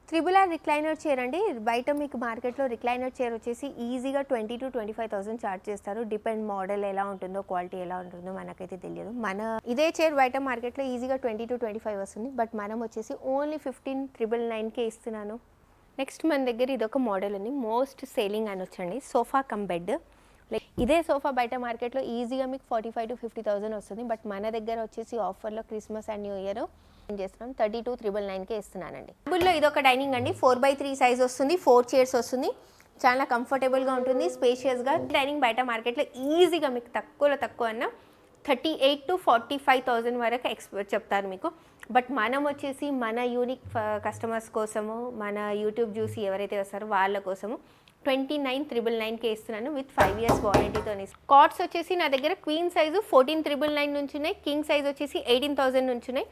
Triple R recliner chair అండి. బయట మీకు మార్కెట్లో రిక్లైనర్ చైర్ వచ్చేసి ఈజీగా 20,000 to 25,000 చార్జ్ చేస్తారు. డిపెండ్ మోడల్ ఎలా ఉంటుందో, క్వాలిటీ ఎలా ఉంటుందో మనకైతే తెలియదు. ఇదే చైర్ బయట మార్కెట్లో ఈజీగా 20 to 25 వస్తుంది. బట్ మనం వచ్చేసి ఓన్లీ 15,999కే ఇస్తున్నాను. నెక్స్ట్ మన దగ్గర ఇదొక మోడల్ ఉంది, మోస్ట్ సేలింగ్ అని వచ్చండి, సోఫా కమ్ బెడ్. లైక్ ఇదే సోఫా బయట మార్కెట్లో ఈజీగా మీకు 45,000 to 50,000 వస్తుంది. బట్ మన దగ్గర వచ్చేసి ఆఫర్లో క్రిస్మస్ అండ్ న్యూ ఇయర్ చేస్తున్నాం, 32,999కే ఇస్తున్నానండి. టేబుల్లో ఇదొక డైనింగ్ అండి, 4x3 సైజ్ వస్తుంది, 4 చైర్స్ వస్తుంది, చాలా కంఫర్టబుల్గా ఉంటుంది, స్పేషియస్గా. డైనింగ్ బయట మార్కెట్లో ఈజీగా మీకు తక్కువ అన్న 38,000 to 45,000 వరకు ఎక్స్పర్ట్ చెప్తారు మీకు. బట్ మనం వచ్చేసి మన యూనిక్ కస్టమర్స్ కోసము, మన యూట్యూబ్ చూసి ఎవరైతే వస్తారో వాళ్ళ కోసము 29,999కే ఇస్తున్నాను విత్ 5 years వారంటీతో. కాట్స్ వచ్చేసి నా దగ్గర క్వీన్ సైజు 14,999 నుంచి ఉన్నాయి, కింగ్ సైజ్ వచ్చేసి 18,000 నుంచి ఉన్నాయి.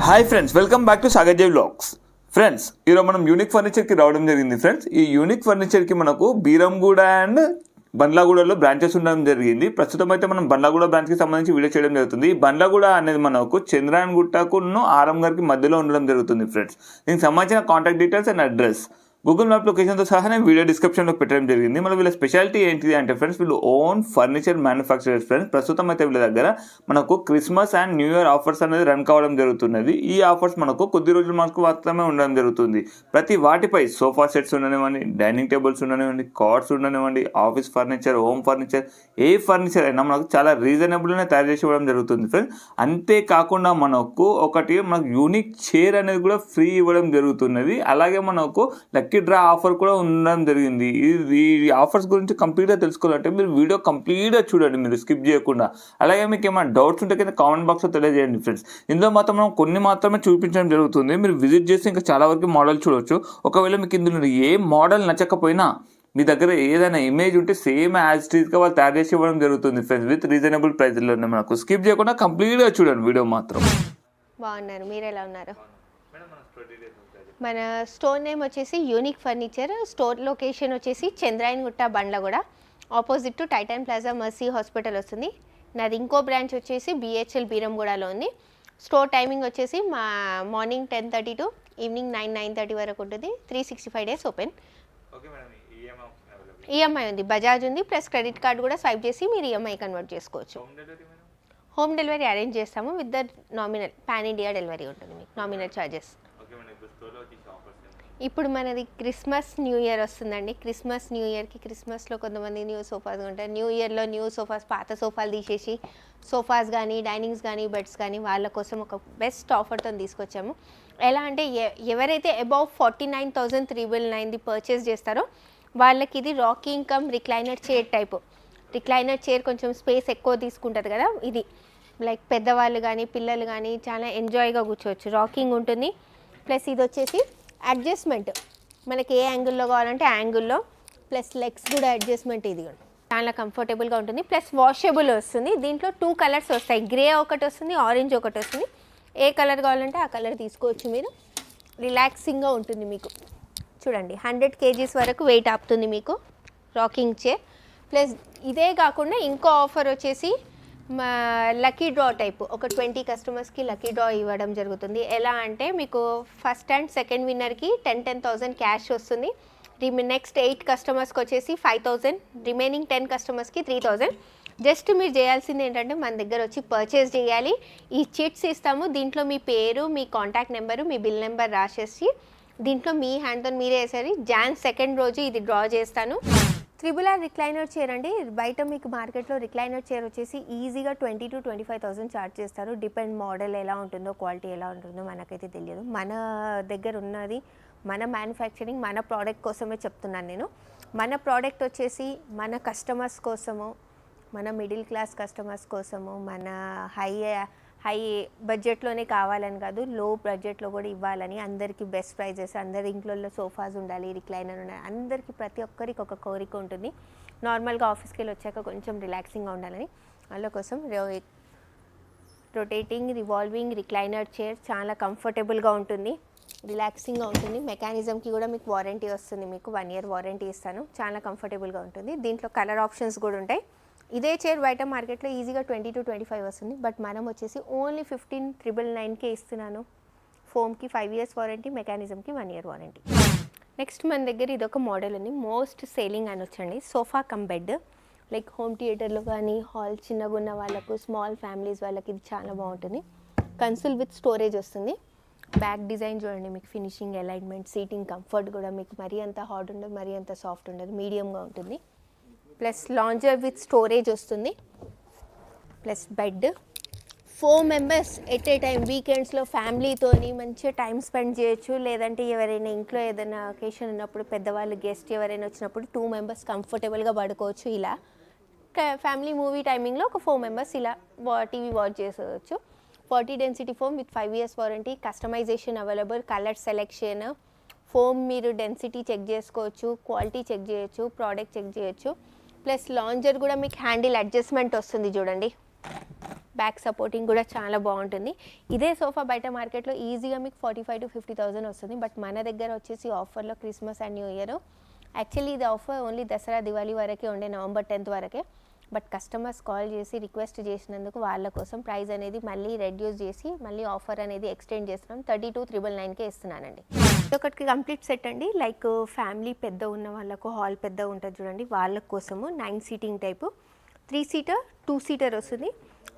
Hi friends, welcome back to Sagar జై వ్లాగ్స్. ఫ్రెండ్స్, ఈరోజు మనం యూనిక్ ఫర్నిచర్కి రావడం జరిగింది. ఫ్రెండ్స్, ఈ యూనిక్ ఫర్నిచర్కి మనకు బీరంగూడ అండ్ బండ్లగూడలో బ్రాంచెస్ ఉండడం జరిగింది. ప్రస్తుతం అయితే మనం బండ్లగూడ బ్రాంచ్కి సంబంధించి వీడియో చేయడం జరుగుతుంది. ఈ బండ్లగూడ అనేది మనకు చంద్రాయన్ గుట్టకును ఆరంగర్కి మధ్యలో ఉండడం జరుగుతుంది. ఫ్రెండ్స్, దీనికి సంబంధించిన contact details and address Google map లొకేషన్తో సహా నేను వీడియో డిస్క్రిప్షన్లో పెట్టడం జరిగింది. మరి వీళ్ళ స్పెషాలిటీ ఏంటిది అంటే ఫ్రెండ్స్, వీళ్ళు ఓన్ ఫర్నిచర్ మ్యానుఫ్యాక్చరర్స్. ఫ్రెండ్స్, ప్రస్తుతం అయితే వీళ్ళ దగ్గర మనకు Christmas and new year offers అనేది రన్ కావడం జరుగుతున్నది. ఈ ఆఫర్స్ మనకు కొద్ది రోజులు మనకు మాత్రమే ఉండడం జరుగుతుంది. ప్రతి వాటిపై సోఫా సెట్స్ ఉండనివ్వండి, డైనింగ్ టేబుల్స్ ఉండనివ్వండి, కార్డ్స్ ఉండనివ్వండి, ఆఫీస్ ఫర్నిచర్, హోమ్ ఫర్నిచర్, ఏ ఫర్నిచర్ అయినా మనకు చాలా రీజనబుల్గానే తయారు చేసి ఇవ్వడం జరుగుతుంది. ఫ్రెండ్స్, అంతేకాకుండా మనకు యూనిక్ చైర్ అనేది కూడా ఫ్రీ ఇవ్వడం జరుగుతున్నది. అలాగే మనకు లక్కీ డ్రా ఆఫర్ కూడా ఉండడం జరిగింది. ఈ ఆఫర్స్ గురించి కంప్లీట్గా తెలుసుకోవాలంటే మీరు వీడియో కంప్లీట్గా చూడండి, మీరు స్కిప్ చేయకుండా. అలాగే మీకు ఏమైనా డౌట్స్ ఉంటే కింద కామెంట్ బాక్స్లో తెలియజేయండి. ఫ్రెండ్స్, ఇందులో మాత్రం మనం కొన్ని మాత్రమే చూపించడం జరుగుతుంది. మీరు విజిట్ చేసి ఇంకా చాలా వరకు మోడల్ చూడవచ్చు. ఒకవేళ మీకు ఇందులో ఏ మోడల్ నచ్చకపోయినా మీ దగ్గర ఏదైనా ఇమేజ్ ఉంటే సేమ్ యాజ్ ఇట్ ఈస్గా వాళ్ళు తయారు చేసి ఇవ్వడం జరుగుతుంది. ఫ్రెండ్స్, విత్ రీజనబుల్ ప్రైస్లోనే మనకు స్కిప్ చేయకుండా కంప్లీట్గా చూడండి వీడియో మాత్రం. బాగున్నారు, మీరు ఎలా ఉన్నారు? మన స్టోర్ నేమ్ వచ్చేసి యూనిక్ ఫర్నిచర్. స్టోర్ లొకేషన్ వచ్చేసి చంద్రాయన్ గుట్ట Bandlaguda, opposite to Titan plaza mercy hospital వస్తుంది. నాది ఇంకో బ్రాంచ్ వచ్చేసి బిహెచ్ఎల్ బీరంగూడలో ఉంది. స్టోర్ టైమింగ్ వచ్చేసి మా మార్నింగ్ 10:30 to ఈవినింగ్ 9:30 వరకు ఉంటుంది. 365 days ఓపెన్. ఈఎంఐ ఉంది, బజాజ్ ఉంది, ప్లస్ క్రెడిట్ కార్డ్ కూడా స్వైప్ చేసి మీరు ఈఎంఐ కన్వర్ట్ చేసుకోవచ్చు. హోమ్ డెలివరీ అరేంజ్ చేస్తాము with the nominal pan India delivery ఉంటుంది మీకు, నామినల్ ఛార్జెస్. ఇప్పుడు మనది క్రిస్మస్ న్యూ ఇయర్ వస్తుందండి. క్రిస్మస్ న్యూ ఇయర్కి కొంతమంది న్యూ సోఫాస్ ఉంటాయి. న్యూ ఇయర్లో న్యూ సోఫాస్, పాత సోఫాలు తీసేసి సోఫాస్ కానీ, డైనింగ్స్ కానీ, బెడ్స్ కానీ వాళ్ళ కోసం ఒక బెస్ట్ ఆఫర్తో తీసుకొచ్చాము. ఎలా అంటే ఎవరైతే అబౌవ్ 49,399 పర్చేస్ చేస్తారో వాళ్ళకి ఇది rocking come recliner chair type. Recliner chair కొంచెం స్పేస్ ఎక్కువ తీసుకుంటుంది కదా, ఇది లైక్ పెద్దవాళ్ళు కానీ పిల్లలు కానీ చాలా ఎంజాయ్గా కూర్చోవచ్చు. రాకింగ్ ఉంటుంది, ప్లస్ ఇది వచ్చేసి అడ్జస్ట్మెంట్, మనకి ఏ యాంగిల్లో కావాలంటే యాంగిల్లో, ప్లస్ లెగ్స్ కూడా అడ్జస్ట్మెంట్. ఇది చాలా కంఫర్టబుల్గా ఉంటుంది, ప్లస్ వాషబుల్ వస్తుంది. దీంట్లో 2 కలర్స్ వస్తాయి, గ్రే ఒకటి వస్తుంది, ఆరెంజ్ ఒకటి వస్తుంది. ఏ కలర్ కావాలంటే ఆ కలర్ తీసుకోవచ్చు మీరు. రిలాక్సింగ్గా ఉంటుంది మీకు. చూడండి, 100 kgs వరకు వెయిట్ ఆపుతుంది మీకు రాకింగ్ చైర్. ప్లస్ ఇదే కాకుండా ఇంకో ఆఫర్ వచ్చేసి లక్కీ డ్రా టైపు, ఒక 20 కస్టమర్స్కి లక్కీ డ్రా ఇవ్వడం జరుగుతుంది. ఎలా అంటే మీకు ఫస్ట్ అండ్ సెకండ్ విన్నర్కి 10,000 క్యాష్ వస్తుంది. నెక్స్ట్ 8 కస్టమర్స్కి వచ్చేసి 5,000, రిమైనింగ్ 10 కస్టమర్స్కి 3,000. జస్ట్ మీరు చేయాల్సింది ఏంటంటే మన దగ్గర వచ్చి పర్చేస్ చేయాలి. ఈ చిట్స్ ఇస్తాము, దీంట్లో మీ పేరు, మీ కాంటాక్ట్ నెంబరు, మీ బిల్ నెంబర్ రాసేసి దీంట్లో మీ హ్యాండ్తో మీరే వేసేది. Jan 2nd రోజు ఇది డ్రా చేస్తాను. త్రిబుల్ ఆర్ రిక్లైనర్ చైర్ అండి. బయట మీకు మార్కెట్లో రిక్లైనర్ చైర్ వచ్చేసి ఈజీగా 20,000 to 25,000 చార్జ్ చేస్తారు. డిపెండ్ మోడల్ ఎలా ఉంటుందో, క్వాలిటీ ఎలా ఉంటుందో మనకైతే తెలియదు. మన దగ్గర ఉన్నది మన మ్యానుఫ్యాక్చరింగ్, మన ప్రోడక్ట్ కోసమే చెప్తున్నాను నేను. మన ప్రోడక్ట్ వచ్చేసి మన కస్టమర్స్ కోసము, మన మిడిల్ క్లాస్ కస్టమర్స్ కోసము, మన హై బడ్జెట్లోనే కావాలని కాదు, లో బడ్జెట్లో కూడా ఇవ్వాలని, అందరికీ బెస్ట్ ప్రైజెస్, అందరి ఇంట్లో సోఫాస్ ఉండాలి, రిక్లైనర్ ఉండాలి, అందరికీ ప్రతి ఒక్కరికి ఒక కోరిక ఉంటుంది. నార్మల్గా ఆఫీస్కి వెళ్ళి వచ్చాక కొంచెం రిలాక్సింగ్గా ఉండాలని, వాళ్ళ కోసం రొటేటింగ్ రివాల్వింగ్ రిక్లైనర్ చైర్ చాలా కంఫర్టబుల్గా ఉంటుంది, రిలాక్సింగ్గా ఉంటుంది. మెకానిజంకి కూడా మీకు వారంటీ వస్తుంది, మీకు 1 year వారంటీ ఇస్తాను. చాలా కంఫర్టబుల్గా ఉంటుంది. దీంట్లో కలర్ ఆప్షన్స్ కూడా ఉంటాయి. ఇదే చైర్ బయట మార్కెట్లో ఈజీగా 20 to 25 వస్తుంది. బట్ మనం వచ్చేసి ఓన్లీ 15,999కే ఇస్తున్నాను. ఫోమ్కి 5 years వారంటీ, మెకానిజంకి 1 year వారంటీ. నెక్స్ట్ మన దగ్గర ఇదొక మోడల్ అండి, మోస్ట్ సేలింగ్ అనొచ్చండి. Sofa cum bed, like home థియేటర్లో కానీ హాల్ చిన్నగా ఉన్న వాళ్ళకు, స్మాల్ ఫ్యామిలీస్ వాళ్ళకి ఇది చాలా బాగుంటుంది. కన్సోల్ విత్ స్టోరేజ్ వస్తుంది. బ్యాక్ డిజైన్ చూడండి, మీకు ఫినిషింగ్, అలైన్మెంట్, సీటింగ్ కంఫర్ట్ కూడా మీకు మరీ అంత హార్డ్ ఉండదు, మరీ అంత సాఫ్ట్ ఉండదు, మీడియంగా ఉంటుంది. ప్లస్ లాంజర్ విత్ స్టోరేజ్ వస్తుంది. Plus bed 4 members at a time వీకెండ్స్లో ఫ్యామిలీతోని మంచిగా టైం స్పెండ్ చేయొచ్చు. లేదంటే ఎవరైనా ఇంట్లో ఏదైనా అకేషన్ ఉన్నప్పుడు, పెద్దవాళ్ళు గెస్ట్ ఎవరైనా వచ్చినప్పుడు 2 members కంఫర్టబుల్గా పడుకోవచ్చు. ఇలా ఫ్యామిలీ మూవీ టైమింగ్లో ఒక 4 members ఇలా టీవీ వాచ్ చేసుకోవచ్చు. 40 density foam with 5 years warranty, customisation available, colour selection, foam మీరు డెన్సిటీ చెక్ చేసుకోవచ్చు, క్వాలిటీ చెక్ చేయొచ్చు, ప్రోడక్ట్ చెక్ చేయొచ్చు. ప్లస్ లాంజర్ కూడా మీకు హ్యాండిల్ అడ్జస్ట్మెంట్ వస్తుంది చూడండి. బ్యాక్ సపోర్టింగ్ కూడా చాలా బాగుంటుంది. ఇదే సోఫా బయట మార్కెట్లో ఈజీగా మీకు 45,000 to 50,000 వస్తుంది. బట్ మన దగ్గర వచ్చేసి ఆఫర్లో Christmas and new year, actually ఇది ఆఫర్ ఓన్లీ దసరా దివాళీ వరకే ఉండే, November 10th వరకే. బట్ కస్టమర్స్ కాల్ చేసి రిక్వెస్ట్ చేసినందుకు వాళ్ళ కోసం ప్రైస్ అనేది మళ్ళీ రెడ్యూస్ చేసి మళ్ళీ ఆఫర్ అనేది ఎక్స్టెండ్ చేస్తున్నాం. 32,999కే ఇస్తున్నానండి. ఒకటి కంప్లీట్ సెట్ అండి, లైక్ ఫ్యామిలీ పెద్ద ఉన్న వాళ్ళకు, హాల్ పెద్ద ఉంటుంది చూడండి, వాళ్ళ కోసము 9 seating టైపు, 3 seater 2 seater వస్తుంది.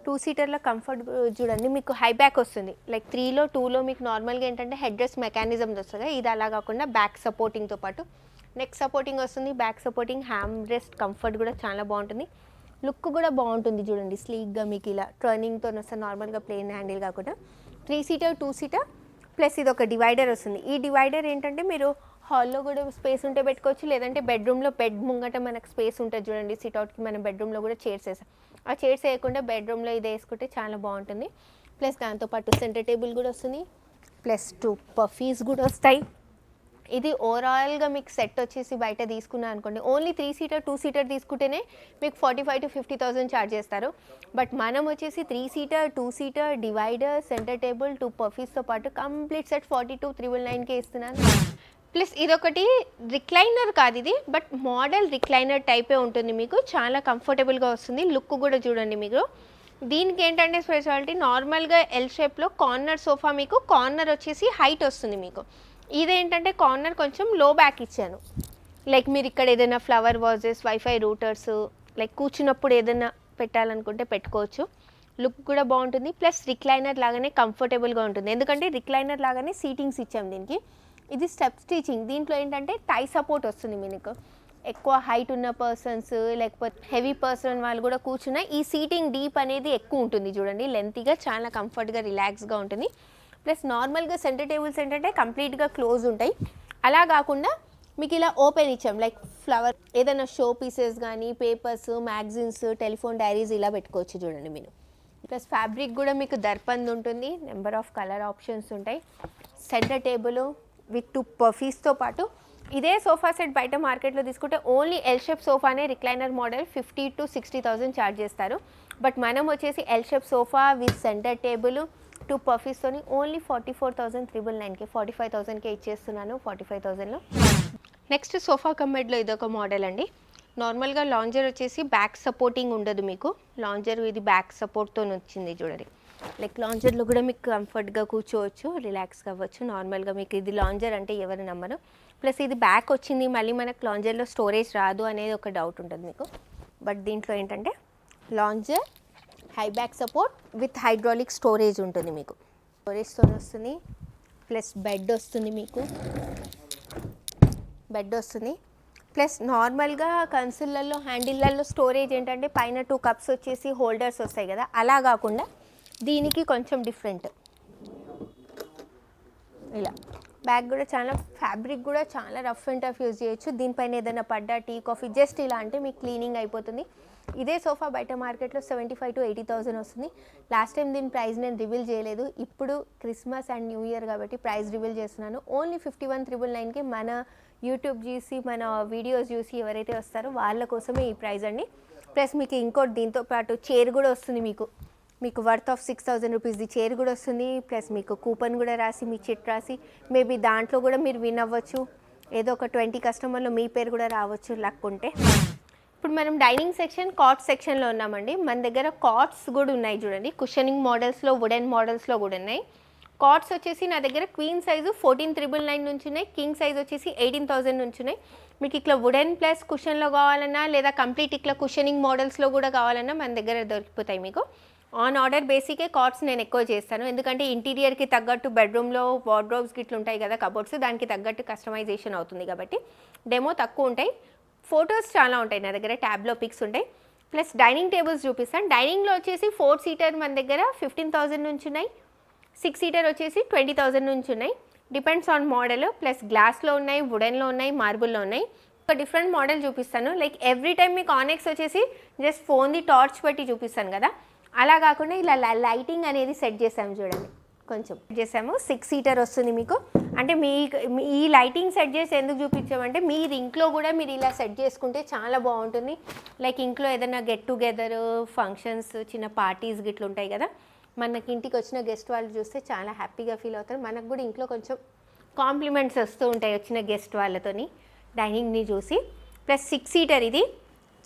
2 seaterలో కంఫర్ట్ చూడండి, మీకు హై బ్యాక్ వస్తుంది. లైక్ 3లో 2లో మీకు నార్మల్గా ఏంటంటే హెడ్ రెస్ట్ మెకానిజం వస్తుంది, ఇది అలా కాకుండా బ్యాక్ సపోర్టింగ్తో పాటు నెక్ సపోర్టింగ్ వస్తుంది, back supporting, arm rest comfort కూడా చాలా బాగుంటుంది. లుక్ కూడా బాగుంటుంది చూడండి, స్లీక్గా మీకు ఇలా టర్నింగ్తో వస్తుంది, నార్మల్గా ప్లెయిన్ హ్యాండిల్ కాకుండా. 3 seater 2 seater ప్లస్ ఇది ఒక డివైడర్ వస్తుంది. ఈ డివైడర్ ఏంటంటే మీరు హాల్లో కూడా స్పేస్ ఉంటే పెట్టుకోవచ్చు, లేదంటే బెడ్రూమ్లో బెడ్ ముంగట మనకు స్పేస్ ఉంటుంది చూడండి, సిట్అవుట్కి మనం బెడ్రూమ్లో కూడా చైర్స్ వేసాం, ఆ చైర్స్ వేయకుండా బెడ్రూమ్లో ఇది వేసుకుంటే చాలా బాగుంటుంది. ప్లస్ దాంతోపాటు సెంటర్ టేబుల్ కూడా వస్తుంది, ప్లస్ 2 పఫీస్ కూడా వస్తాయి. ఇది ఓవరాల్గా మీకు సెట్ వచ్చేసి బయట తీసుకున్నా అనుకోండి, ఓన్లీ 3 seater 2 seater తీసుకుంటేనే మీకు 45,000 to 50,000 ఛార్జ్ చేస్తారు. బట్ మనం వచ్చేసి 3 seater 2 seater divider, centre table, 2 పఫీస్తో పాటు కంప్లీట్ సెట్ 42,999కే ఇస్తున్నాను. ప్లస్ ఇదొకటి రిక్లైనర్ కాదు ఇది, బట్ మోడల్ రిక్లైనర్ టైపే ఉంటుంది, మీకు చాలా కంఫర్టబుల్గా వస్తుంది. లుక్ కూడా చూడండి మీకు. దీనికి ఏంటంటే స్పెషాలిటీ, నార్మల్గా ఎల్ షేప్లో కార్నర్ సోఫా, మీకు కార్నర్ వచ్చేసి హైట్ వస్తుంది మీకు. ఇదేంటంటే కార్నర్ కొంచెం లో బ్యాక్ ఇచ్చాను, లైక్ మీరు ఇక్కడ ఏదైనా flower vases, wifi Reuters, like కూర్చున్నప్పుడు ఏదైనా పెట్టాలనుకుంటే పెట్టుకోవచ్చు. లుక్ కూడా బాగుంటుంది. ప్లస్ రిక్లైనర్ లాగానే కంఫర్టబుల్గా ఉంటుంది, ఎందుకంటే రిక్లైనర్ లాగానే సీటింగ్స్ ఇచ్చాం దీనికి. ఇది స్టెప్ స్టిచింగ్, దీంట్లో ఏంటంటే టై సపోర్ట్ వస్తుంది మీకు. ఎక్కువ హైట్ ఉన్న పర్సన్స్, లేకపోతే హెవీ పర్సన్ వాళ్ళు కూడా కూర్చున్న ఈ సీటింగ్ డీప్ అనేది ఎక్కువ ఉంటుంది చూడండి, లెంతీగా, చాలా కంఫర్ట్గా రిలాక్స్గా ఉంటుంది. ప్లస్ నార్మల్గా సెంటర్ టేబుల్స్ ఏంటంటే కంప్లీట్గా క్లోజ్ ఉంటాయి, అలా కాకుండా మీకు ఇలా ఓపెన్ ఇచ్చాం, లైక్ ఫ్లవర్ ఏదైనా షో పీసెస్ కానీ, పేపర్స్, మ్యాగజైన్స్, టెలిఫోన్ డైరీస్ ఇలా పెట్టుకోవచ్చు చూడండి మీరు. ప్లస్ ఫ్యాబ్రిక్ కూడా మీకు దర్పంది ఉంటుంది, నెంబర్ ఆఫ్ కలర్ ఆప్షన్స్ ఉంటాయి. సెంటర్ టేబుల్ విత్ 2 పఫీస్తో పాటు ఇదే సోఫా సెట్ బయట మార్కెట్లో తీసుకుంటే ఓన్లీ ఎల్ షేప్ సోఫానే రిక్లైనర్ మోడల్ 50,000 to 60,000 ఛార్జ్ చేస్తారు. బట్ మనం వచ్చేసి L shape sofa with centre table, 2 పఫీస్తోని ఓన్లీ 44,999కే, 45,000కే ఇచ్చేస్తున్నాను, 45,000లో. నెక్స్ట్ సోఫా కమ్-బెడ్లో ఇదొక మోడల్ అండి. నార్మల్గా లాంజర్ వచ్చేసి బ్యాక్ సపోర్టింగ్ ఉండదు మీకు, లాంజర్ ఇది బ్యాక్ సపోర్ట్తో వచ్చింది చూడండి. లైక్ లాంజర్లో కూడా మీకు కంఫర్ట్గా కూర్చోవచ్చు, రిలాక్స్గా అవ్వచ్చు. నార్మల్గా మీకు ఇది లాంజర్ అంటే ఎవరు నమ్మరు. ప్లస్ ఇది బ్యాక్ వచ్చింది, మళ్ళీ మనకు లాంజర్లో స్టోరేజ్ రాదు అనేది ఒక డౌట్ ఉంటుంది మీకు. బట్ దీంట్లో ఏంటంటే lounger, high back support with hydraulic storage ఉంటుంది మీకు, స్టోరేజ్తో వస్తుంది. ప్లస్ బెడ్ వస్తుంది మీకు, బెడ్ వస్తుంది. ప్లస్ నార్మల్గా కన్సోల్లలో, హ్యాండిల్లలో స్టోరేజ్ ఏంటంటే పైన 2 కప్స్ వచ్చేసి హోల్డర్స్ వస్తాయి కదా, అలా కాకుండా దీనికి కొంచెం డిఫరెంట్. ఇలా బ్యాగ్ కూడా చాలా, ఫ్యాబ్రిక్ కూడా చాలా రఫ్ అండ్ టఫ్ యూజ్ చేయొచ్చు. దీనిపైన ఏదైనా పడ్డా, టీ కాఫీ జస్ట్ ఇలా అంటే మీకు క్లీనింగ్ అయిపోతుంది. ఇదే సోఫా బయట మార్కెట్లో 75,000 to 80,000 వస్తుంది. లాస్ట్ టైం దీని ప్రైస్ నేను రివీల్ చేయలేదు, ఇప్పుడు క్రిస్మస్ అండ్ న్యూ ఇయర్ కాబట్టి ప్రైస్ రివీల్ చేస్తున్నాను. ఓన్లీ 51,999కి మన యూట్యూబ్ చూసి, మన వీడియోస్ చూసి ఎవరైతే వస్తారో వాళ్ళ కోసమే ఈ ప్రైస్ అండి. ప్లస్ మీకు ఇంకోటి దీంతో పాటు చైర్ కూడా వస్తుంది మీకు వర్త్ ఆఫ్ 6,000 రూపీస్ది చైర్ కూడా వస్తుంది. ప్లస్ మీకు కూపన్ కూడా రాసి, మీ చిట్ రాసి, మేబీ దాంట్లో కూడా మీరు విన్ అవ్వచ్చు. ఏదో ఒక 20 కస్టమర్లో మీ పేరు కూడా రావచ్చు లక్ ఉంటే. ఇప్పుడు మనం డైనింగ్ సెక్షన్, కాట్ సెక్షన్లో ఉన్నామండి. మన దగ్గర కాట్స్ కూడా ఉన్నాయి చూడండి, కుషనింగ్ మోడల్స్లో, వుడెన్ మోడల్స్లో కూడా ఉన్నాయి. కాట్స్ వచ్చేసి నా దగ్గర క్వీన్ సైజు 14,999 నుంచి ఉన్నాయి, కింగ్ సైజ్ వచ్చేసి 18,000 నుంచి ఉన్నాయి. మీకు ఇట్లా వుడెన్ ప్లస్ కుషన్లో కావాలన్నా లేదా కంప్లీట్ ఇట్లా కుషనింగ్ మోడల్స్లో కూడా కావాలన్నా మన దగ్గర దొరికిపోతాయి మీకు. ఆన్ ఆర్డర్ బేసికే కాట్స్ నేను ఎక్కువ చేస్తాను, ఎందుకంటే ఇంటీరియర్కి తగ్గట్టు బెడ్రూమ్లో వార్డ్రోబ్స్ గిట్లు ఉంటాయి కదా కబోర్డ్స్, దానికి తగ్గట్టు కస్టమైజేషన్ అవుతుంది కాబట్టి డెమో తక్కువ ఉంటాయి, ఫొటోస్ చాలా ఉంటాయి నా దగ్గర, ట్యాబ్లో పిక్స్ ఉంటాయి. ప్లస్ డైనింగ్ టేబుల్స్ చూపిస్తాను. డైనింగ్లో వచ్చేసి 4 సీటర్ మన దగ్గర 15,000 నుంచి ఉన్నాయి, 6 సీటర్ వచ్చేసి 20,000 నుంచి ఉన్నాయి. Depends on model. ప్లస్ గ్లాస్లో ఉన్నాయి, వుడెన్లో ఉన్నాయి, మార్బుల్లో ఉన్నాయి. ఒక డిఫరెంట్ మోడల్ చూపిస్తాను. లైక్ ఎవ్రీ టైం మీకు ఆనెక్స్ వచ్చేసి జస్ట్ ఫోన్ది టార్చ్ పెట్టి చూపిస్తాను కదా, అలా కాకుండా ఇలా లైటింగ్ అనేది సెట్ చేసాము చూడండి, కొంచెం చేసాము. 6 సీటర్ వస్తుంది మీకు. అంటే ఈ లైటింగ్ సెట్ చేసి ఎందుకు చూపించామంటే మీరు ఇంట్లో కూడా మీరు ఇలా సెట్ చేసుకుంటే చాలా బాగుంటుంది. లైక్ ఇంట్లో ఏదైనా గెట్ టుగెదర్ ఫంక్షన్స్ చిన్న పార్టీస్ గిట్లు ఉంటాయి కదా, మనకి ఇంటికి వచ్చిన గెస్ట్ వాళ్ళు చూస్తే చాలా హ్యాపీగా ఫీల్ అవుతారు. మనకు కూడా ఇంట్లో కొంచెం కాంప్లిమెంట్స్ వస్తూ ఉంటాయి వచ్చిన గెస్ట్ వాళ్ళతోని డైనింగ్ని చూసి. ప్లస్ 6 సీటర్ ఇది.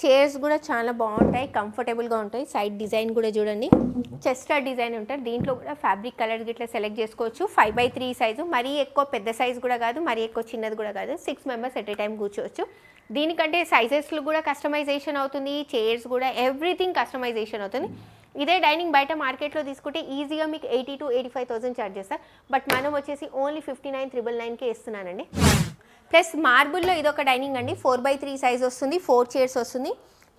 చైర్స్ కూడా చాలా బాగుంటాయి, కంఫర్టబుల్గా ఉంటాయి. సైడ్ డిజైన్ కూడా చూడండి, చెస్టర్ డిజైన్ ఉంటుంది. దీంట్లో కూడా ఫ్యాబ్రిక్ కలర్ గిట్లా సెలెక్ట్ చేసుకోవచ్చు. 5x3 సైజు, మరీ ఎక్కువ పెద్ద సైజు కూడా కాదు, మరీ ఎక్కువ చిన్నది కూడా కాదు. 6 మెంబర్స్ ఎట్ ఏ టైం కూర్చోవచ్చు. దీనికంటే సైజెస్లో కూడా కస్టమైజేషన్ అవుతుంది, చైర్స్ కూడా ఎవ్రీథింగ్ కస్టమైజేషన్ అవుతుంది. ఇదే డైనింగ్ బయట మార్కెట్లో తీసుకుంటే ఈజీగా మీకు 80,000 to 85,000 ఛార్జ్ చేస్తారు. బట్ మనం వచ్చేసి ఓన్లీ 59,999కే ఇస్తున్నానండి. ప్లస్ మార్బుల్లో ఇదొక డైనింగ్ అండి, 4x3 సైజ్ వస్తుంది, 4 చైర్స్ వస్తుంది,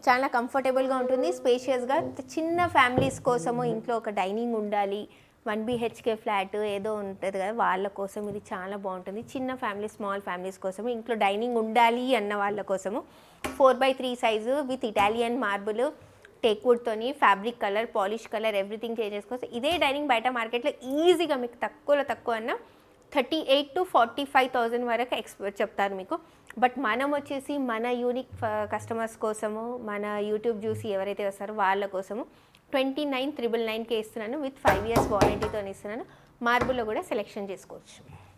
చాలా కంఫర్టబుల్గా ఉంటుంది, స్పేషియస్గా. చిన్న ఫ్యామిలీస్ కోసము ఇంట్లో ఒక డైనింగ్ ఉండాలి, 1 BHK ఫ్లాట్ ఏదో ఉంటుంది కదా వాళ్ళ కోసం ఇది చాలా బాగుంటుంది. చిన్న ఫ్యామిలీ, స్మాల్ ఫ్యామిలీస్ కోసము ఇంట్లో డైనింగ్ ఉండాలి అన్న వాళ్ళ కోసము 4x3 size with Italian marble, టేక్వుడ్తోని, fabric colour, polish colour, everything change చేసుకోవచ్చు. ఇదే డైనింగ్ బయట మార్కెట్లో ఈజీగా మీకు తక్కువ అన్న 38,000 to 45,000 వరకు చెప్తారు మీకు. బట్ మనం వచ్చేసి మన యూనిక్ కస్టమర్స్ కోసము, మన యూట్యూబ్ చూసి ఎవరైతే వస్తారో వాళ్ళ కోసము 29,999కే ఇస్తున్నాను, విత్ 5 years వారంటీతో ఇస్తున్నాను. మార్బుల్లో కూడా సెలెక్షన్ చేసుకోవచ్చు.